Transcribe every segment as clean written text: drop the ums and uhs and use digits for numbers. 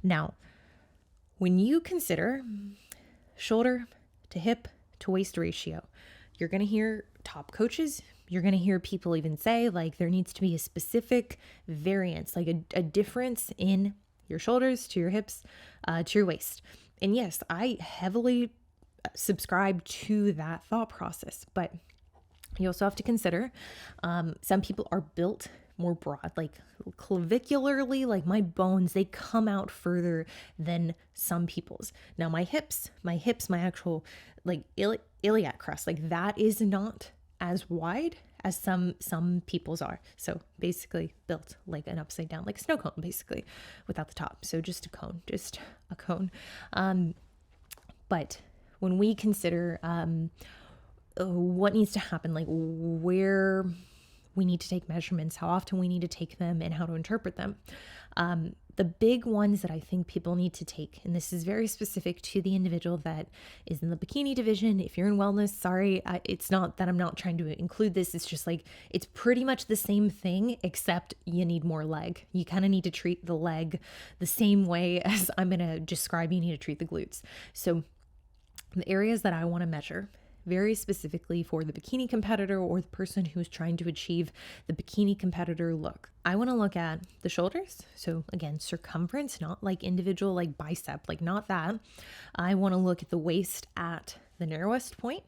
Now, when you consider shoulder to hip to waist ratio, you're going to hear top coaches, you're going to hear people even say like there needs to be a specific variance, like a difference in your shoulders to your hips to your waist. And yes, I heavily subscribe to that thought process, but you also have to consider some people are built more broad, like clavicularly, like my bones, they come out further than some people's. Now my hips, my actual like iliac crest, like that is not as wide as some people's are. So basically built like an upside down, like a snow cone, basically, without the top. So just a cone. But when we consider what needs to happen, like where we need to take measurements, how often we need to take them, and how to interpret them. The big ones that I think people need to take, and this is very specific to the individual that is in the bikini division. If you're in wellness, sorry, it's not that I'm not trying to include this. It's just like, it's pretty much the same thing, except you need more leg. You kind of need to treat the leg the same way as I'm going to describe you need to treat the glutes. So the areas that I want to measure very specifically for the bikini competitor or the person who's trying to achieve the bikini competitor look, I want to look at the shoulders. So again, circumference, not like individual, like bicep, like not that. I want to look at the waist at the narrowest point.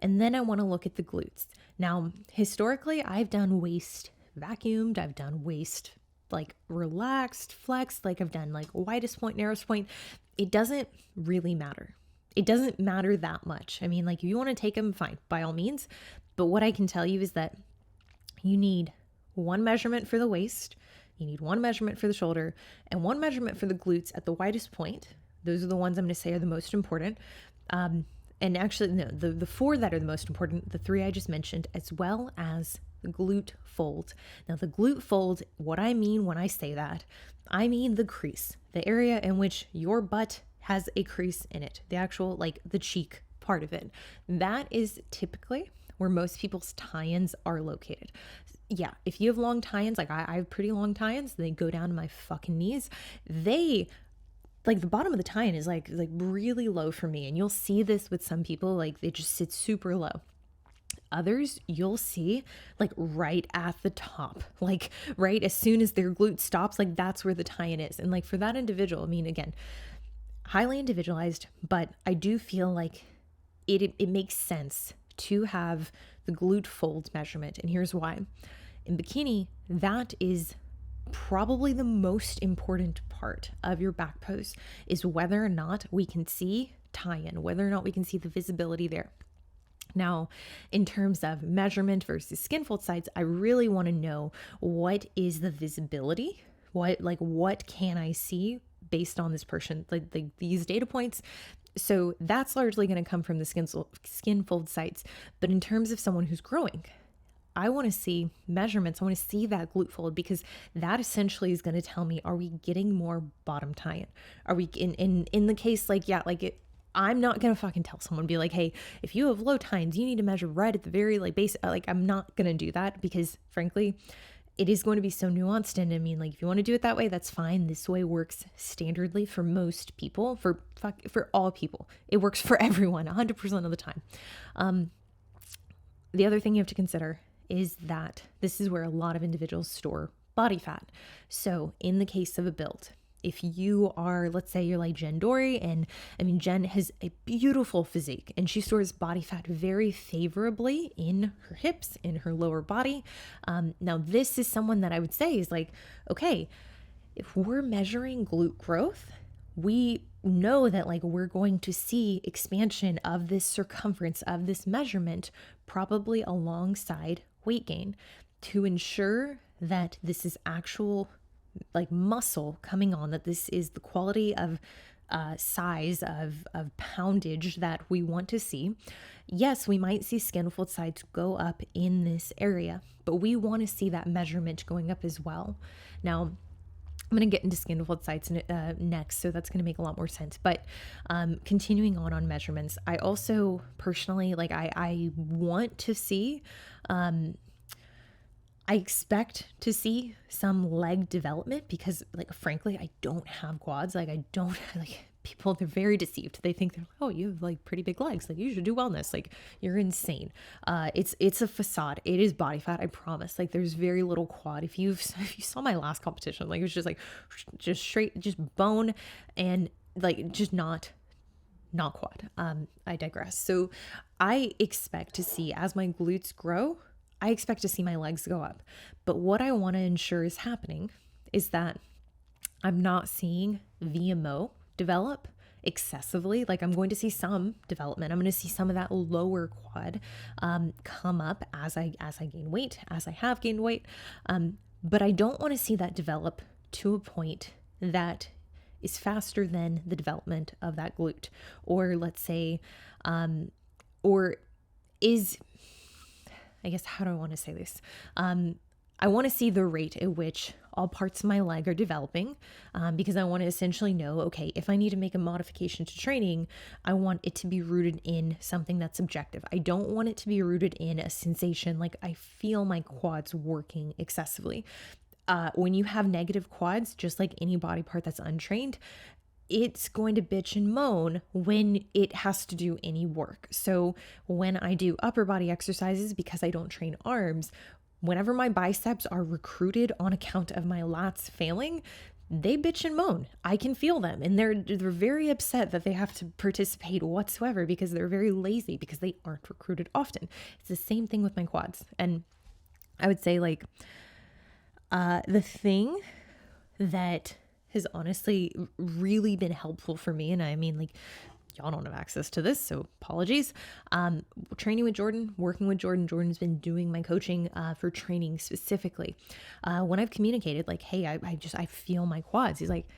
And then I want to look at the glutes. Now, historically, I've done waist vacuumed. I've done waist like relaxed, flexed, like I've done like widest point, narrowest point. It doesn't really matter. It doesn't matter that much. I mean, like if you want to take them, fine, by all means. But what I can tell you is that you need one measurement for the waist, you need one measurement for the shoulder, and one measurement for the glutes at the widest point. Those are the ones I'm going to say are the most important. And actually, no, the four that are the most important, the three I just mentioned, as well as the glute fold. Now, the glute fold, what I mean when I say that, I mean the crease, the area in which your butt has a crease in it, the actual, like the cheek part of it. That is typically where most people's tie-ins are located. Yeah, if you have long tie-ins, like I have pretty long tie-ins, they go down to my fucking knees. They, like the bottom of the tie-in is like really low for me. And you'll see this with some people, like they just sit super low. Others you'll see like right at the top, like right as soon as their glute stops, like that's where the tie-in is. And like for that individual, I mean, again, highly individualized, but I do feel like it makes sense to have the glute fold measurement. And here's why. In bikini, that is probably the most important part of your back pose, is whether or not we can see tie-in, whether or not we can see the visibility there. Now, in terms of measurement versus skin fold sides, I really want to know what is the visibility, what can I see based on this person, like these data points. So that's largely going to come from the skin fold sites. But in terms of someone who's growing, I want to see measurements. I want to see that glute fold, because that essentially is going to tell me, are we getting more bottom tie-in? Are we in the case, like, yeah, like it, I'm not going to fucking tell someone, be like, hey, if you have low tie-ins, you need to measure right at the very like base. Like, I'm not going to do that, because frankly, it is going to be so nuanced. And I mean, like, if you want to do it that way, that's fine. This way works standardly for most people, for all people. It works for everyone 100% of the time. The other thing you have to consider is that this is where a lot of individuals store body fat. So in the case of a build, if you are, let's say you're like Jen Dory, and I mean, Jen has a beautiful physique and she stores body fat very favorably in her hips, in her lower body. Now this is someone that I would say is like, okay, if we're measuring glute growth, we know that like we're going to see expansion of this circumference of this measurement, probably alongside weight gain, to ensure that this is actual like muscle coming on, that this is the quality of size of poundage that we want to see. Yes, we might see skin fold sides go up in this area, but we want to see that measurement going up as well. Now, I'm going to get into skin fold sites next, so that's going to make a lot more sense. But continuing on measurements, I also personally, like I want to see, I expect to see some leg development because, like, frankly, I don't have quads. Like, I don't, like, people, they're very deceived. They think they're, oh, you have like pretty big legs. Like, you should do wellness. Like, you're insane. It's a facade. It is body fat. I promise. Like, there's very little quad. If you saw my last competition, like, it was just like, just straight, just bone and like, just not quad. I digress. So I expect to see, as my glutes grow, I expect to see my legs go up. But what I want to ensure is happening is that I'm not seeing VMO develop excessively. Like, I'm going to see some development. I'm going to see some of that lower quad come up as I gain weight, as I have gained weight. But I don't want to see that develop to a point that is faster than the development of that glute, or let's say, or is, I guess, how do I want to say this? I want to see the rate at which all parts of my leg are developing, because I want to essentially know, okay, if I need to make a modification to training, I want it to be rooted in something that's subjective. I don't want it to be rooted in a sensation like I feel my quads working excessively. When you have negative quads, just like any body part that's untrained, it's going to bitch and moan when it has to do any work. So when I do upper body exercises, because I don't train arms, whenever my biceps are recruited on account of my lats failing, they bitch and moan. I can feel them, and they're very upset that they have to participate whatsoever because they're very lazy because they aren't recruited often. It's the same thing with my quads. And I would say, like, the thing that has honestly really been helpful for me, and I mean, like, y'all don't have access to this, so apologies. Training with Jordan, working with Jordan. Jordan's been doing my coaching for training specifically. When I've communicated, like, hey, I feel my quads. He's like,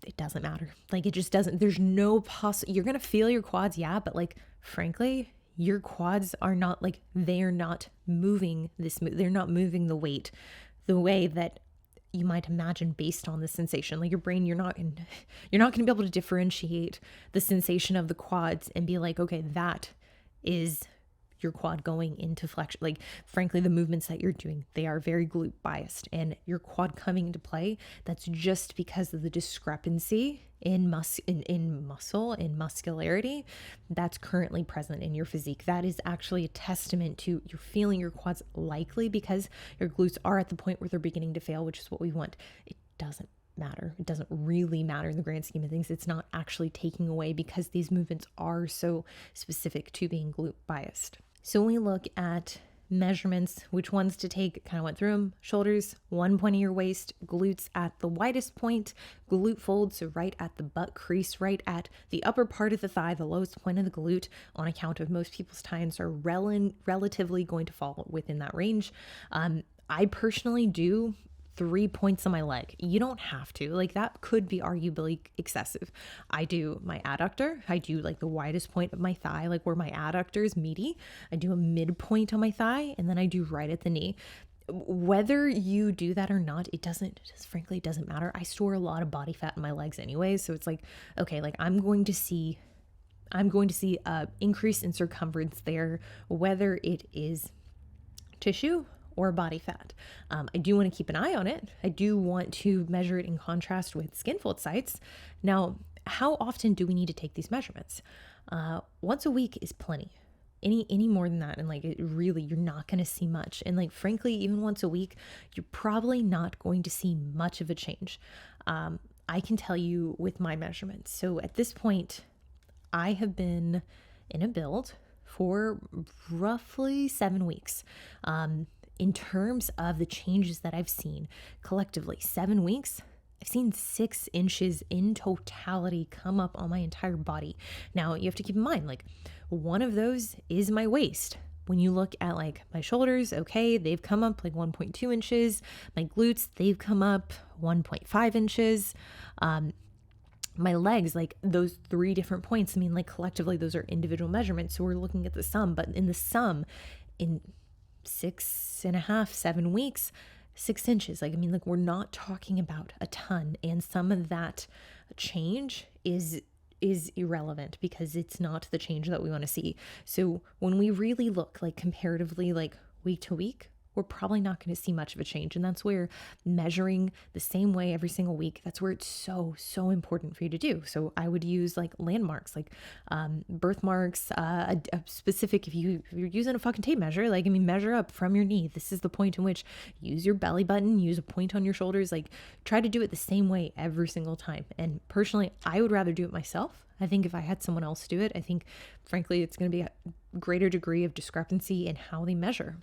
it doesn't matter. Like, it just doesn't. There's no you're gonna feel your quads, yeah, but like, frankly, your quads are not, like, they're not moving they're not moving the weight the way that you might imagine based on the sensation. Like, your brain, you're not going to be able to differentiate the sensation of the quads and be like, okay, that is your quad going into flexion. Like, frankly, the movements that you're doing, they are very glute biased, and your quad coming into play, that's just because of the discrepancy in muscle and muscularity that's currently present in your physique. That is actually a testament to you're feeling your quads, likely because your glutes are at the point where they're beginning to fail, which is what we want. It doesn't matter. It doesn't really matter in the grand scheme of things. It's not actually taking away because these movements are so specific to being glute biased. So when we look at measurements, which ones to take, kind of went through them. Shoulders, one point of your waist, glutes at the widest point, glute fold, so right at the butt crease, right at the upper part of the thigh, the lowest point of the glute, on account of most people's tines are relatively going to fall within that range. I personally do 3 points on my leg. You don't have to. Like, that could be arguably excessive. I do my adductor. I do like the widest point of my thigh, like where my adductor is meaty. I do a midpoint on my thigh, and then I do right at the knee. Whether you do that or not, it frankly doesn't matter. I store a lot of body fat in my legs anyway, so it's like, okay, like, I'm going to see a increase in circumference there, whether it is tissue or body fat. I do want to keep an eye on it. I do want to measure it in contrast with skin fold sites. Now, how often do we need to take these measurements? Once a week is plenty. Any more than that, and like, it really, you're not going to see much. And like, frankly, even once a week, you're probably not going to see much of a change. I can tell you with my measurements. So at this point, I have been in a build for roughly 7 weeks. In terms of the changes that I've seen collectively, 7 weeks, I've seen 6 inches in totality come up on my entire body. Now, you have to keep in mind, like, one of those is my waist. When you look at like my shoulders, okay, they've come up like 1.2 inches. My glutes, they've come up 1.5 inches. My legs, like those 3 different points, I mean, like, collectively, those are individual measurements. So we're looking at the sum, but in the sum, in 6.5, 7 weeks, 6 inches. Like, I mean, like, we're not talking about a ton, and some of that change is irrelevant because it's not the change that we want to see. So when we really look, like, comparatively, like, week to week, we're probably not going to see much of a change. And that's where measuring the same way every single week, that's where it's so important for you to do. So I would use like landmarks, like birthmarks, a specific, if you're using a fucking tape measure, like, I mean, measure up from your knee. This is the point in which use your belly button, use a point on your shoulders, like try to do it the same way every single time. And personally, I would rather do it myself. I think if I had someone else do it, I think, frankly, it's going to be a greater degree of discrepancy in how they measure.